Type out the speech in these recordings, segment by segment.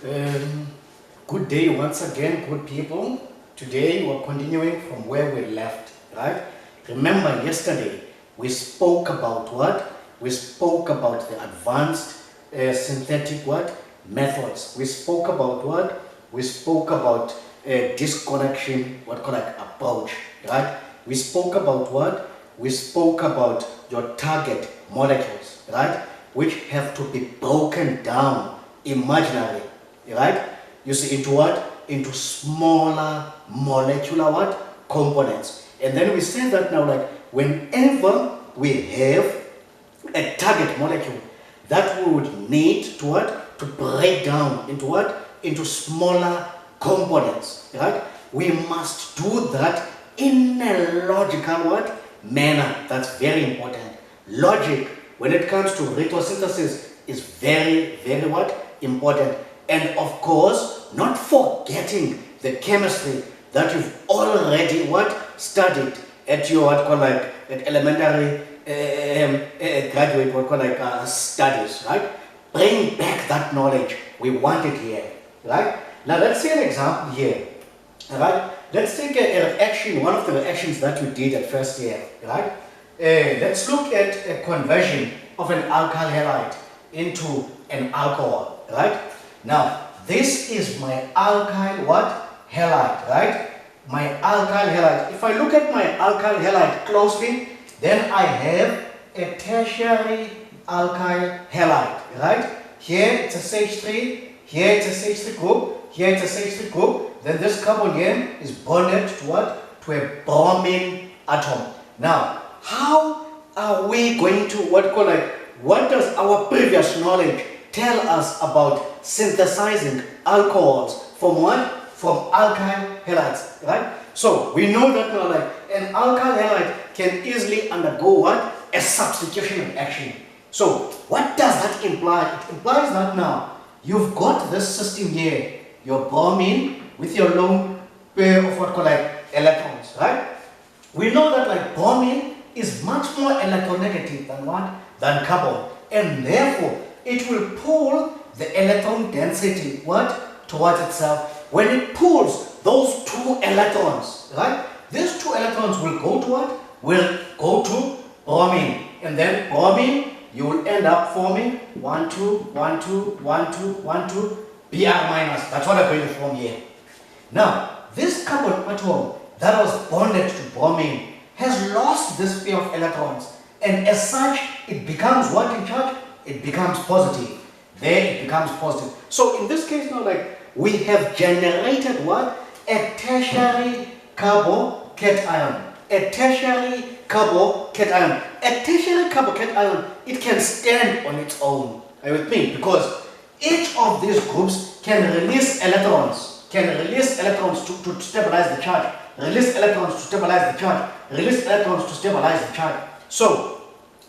Um, Good day once again, good people. Today we're continuing from where we left, right? Remember yesterday we spoke about what? We spoke about the advanced synthetic what? Methods. We spoke about what? We spoke about disconnection, what called like approach, right? We spoke about what? We spoke about your target molecules, right? Which have to be broken down imaginarily, right? You see, into what? Into smaller molecular what? Components. And then we say that now, like, whenever we have a target molecule that we would need to what? To break down into what? Into smaller components, right? We must do that in a logical what? Manner. That's very important. Logic, when it comes to retrosynthesis, is very, very what? Important. And of course, not forgetting the chemistry that you've already what? Studied at your what called like at elementary graduate what called like studies, right? Bring back that knowledge. We want it here, right? Now let's see an example here, right? Let's take a reaction, one of the reactions that we did at first year, right? Let's look at a conversion of an alkyl halide into an alcohol, right? Now, this is my alkyl what? Halide, right? My alkyl halide. If I look at my alkyl halide closely, then I have a tertiary alkyl halide, right? Here it's a CH3, here it's a CH3 group, here it's a CH3 group, then this carbon here is bonded to what? To a bromine atom. Now, how are we going to what does our previous knowledge tell us about synthesizing alcohols from what? From alkyl halides, right? So we know that now like an alkyl halide can easily undergo what? A substitution reaction. So what does that imply? It implies that now you've got this system here, your bromine with your lone pair of what called like electrons, right? We know that like bromine is much more electronegative than what? Than carbon, and therefore it will pull the electron density what? Towards itself. When it pulls those two electrons, right? These two electrons will go to what? Will go to bromine. And then bromine, you will end up forming 1, 2, 1, 2, 1, 2, 1, 2, Br minus. That's what I'm going to form here. Now, this carbon atom that was bonded to bromine has lost this pair of electrons. And as such, it becomes what in charge? It becomes positive. There it becomes positive. So in this case now, like, we have generated what? A tertiary carbocation. A tertiary carbocation. A tertiary carbocation, it can stand on its own. Are you with me? Because each of these groups can release electrons. To stabilize the charge. Release electrons to stabilize the charge. Release electrons to stabilize the charge. So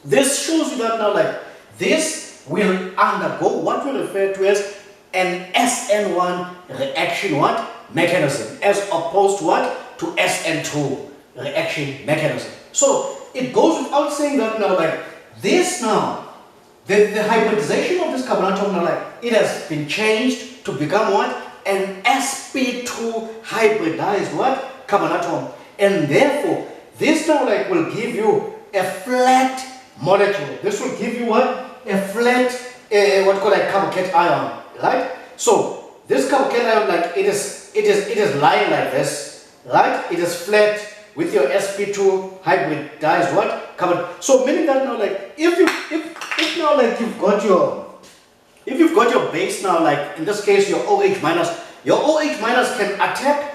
this shows you that now like this will undergo what we refer to as an SN1 reaction what? Mechanism, as opposed to what? To SN2 reaction mechanism. So it goes without saying that now like this now, the hybridization of this carbon atom now like it has been changed to become what? An sp2 hybridized what? Carbon atom. And therefore this now like will give you a flat molecule. This will give you what? A flat what called like carbocation ion, right? So this carbocation ion like it is lying like this, right? It is flat with your sp2 hybridized what? Carbon. So meaning that now like if now like you've got your base now like in this case your OH minus can attack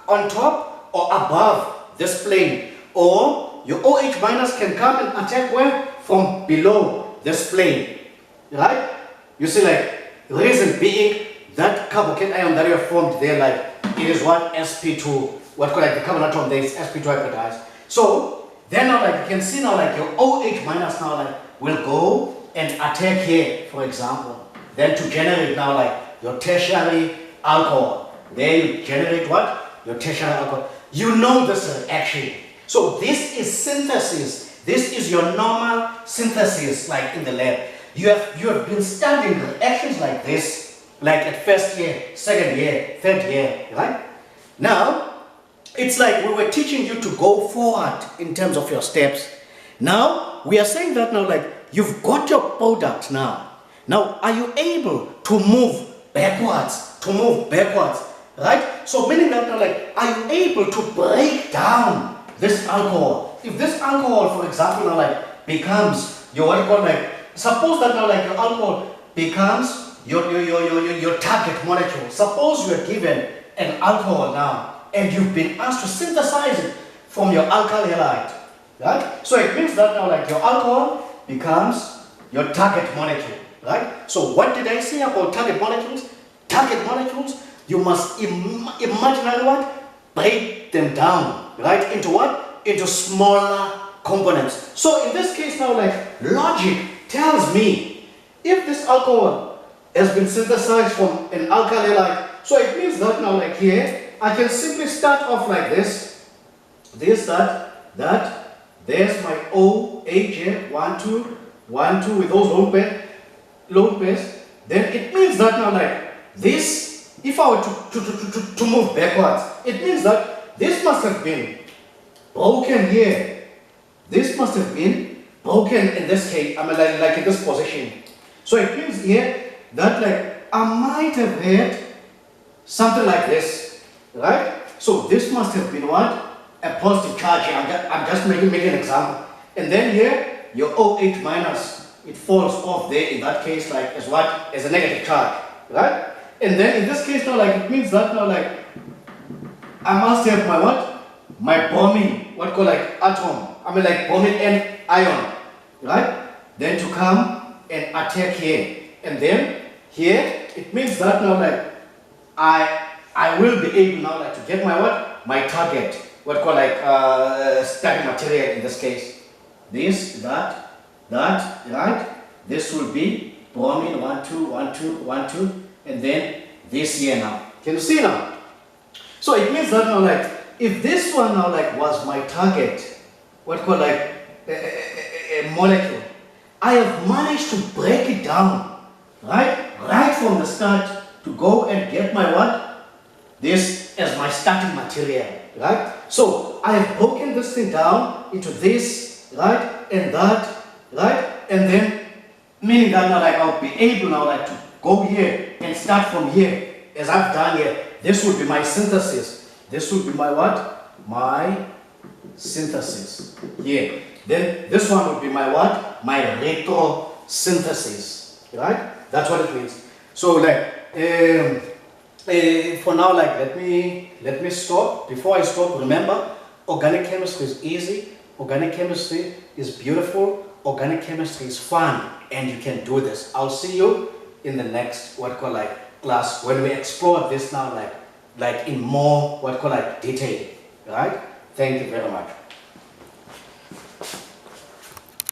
on top or above this plane, or your OH minus can come and attack where? From below this plane, right? You see like the reason being that carbocation ion that you have formed there like it is what? sp2, what called like the carbon atom there is sp2 hybridized. So then now like you can see now like your OH minus now like will go and attack here, for example, then to generate now like your tertiary alcohol. There you generate what? Your tertiary alcohol. You know this reaction. So this is synthesis. This is your normal synthesis like in the lab. You have been studying reactions like this, like at first year, second year, third year, right? Now, it's like we were teaching you to go forward in terms of your steps. Now, we are saying that now, like, you've got your product now. Now, are you able to move backwards? Right? So, meaning that now, like, are you able to break down this alcohol? If this alcohol, for example, now, like, becomes your, what you call, like, suppose that now, like, your alcohol becomes your target molecule. Suppose you are given an alcohol now, and you've been asked to synthesize it from your alkyl halide, right? So it means that now, like, your alcohol becomes your target molecule, right? So what did I say about target molecules? Target molecules, you must imaginary what? Break them down, right? Into what? Into smaller components. So in this case now, like, logic tells me if this alcohol has been synthesized from an alkyl halide, so it means that now, like, here I can simply start off like this, that, there's my OH here, 1, 2, 1, 2 with those lone pairs. Then it means that now, like, this, if I were to move backwards, it means that this must have been broken here. This must have been broken in this case, I mean, like in this position. So it means here that, like, I might have had something like this, right? So this must have been what? A positive charge here. I'm just making an example. And then here, your OH minus, it falls off there in that case, like, as what? As a negative charge, right? And then in this case now, like, it means that now, like, I must have my what? My bromine, what called, like, atom. I mean, like, bromine and ion, right? Then to come and attack here. And then here, it means that now, like, I will be able now, like, to get my what? My target, what called, like, starting material in this case. This, that, right? This will be bromine 1, 2, 1, 2, 1, 2, and then this here now. Can you see now? So it means that now, like, if this one now, like, was my target, what called, like, a molecule, I have managed to break it down, right? Right from the start to go and get my what? This as my starting material, right? So I have broken this thing down into this, right? And that, right? And then, meaning that now, like, I'll be able now, like, to go here and start from here, as I've done here. This will be my synthesis. This will be my what? My synthesis here. Then this one will be my what? My retrosynthesis, right? That's what it means. So, like, for now, like, let me stop. Before I stop, remember, organic chemistry is easy, organic chemistry is beautiful, organic chemistry is fun, and you can do this. I'll see you in the next class when we explore this now, like in more detail, right? Thank you very much.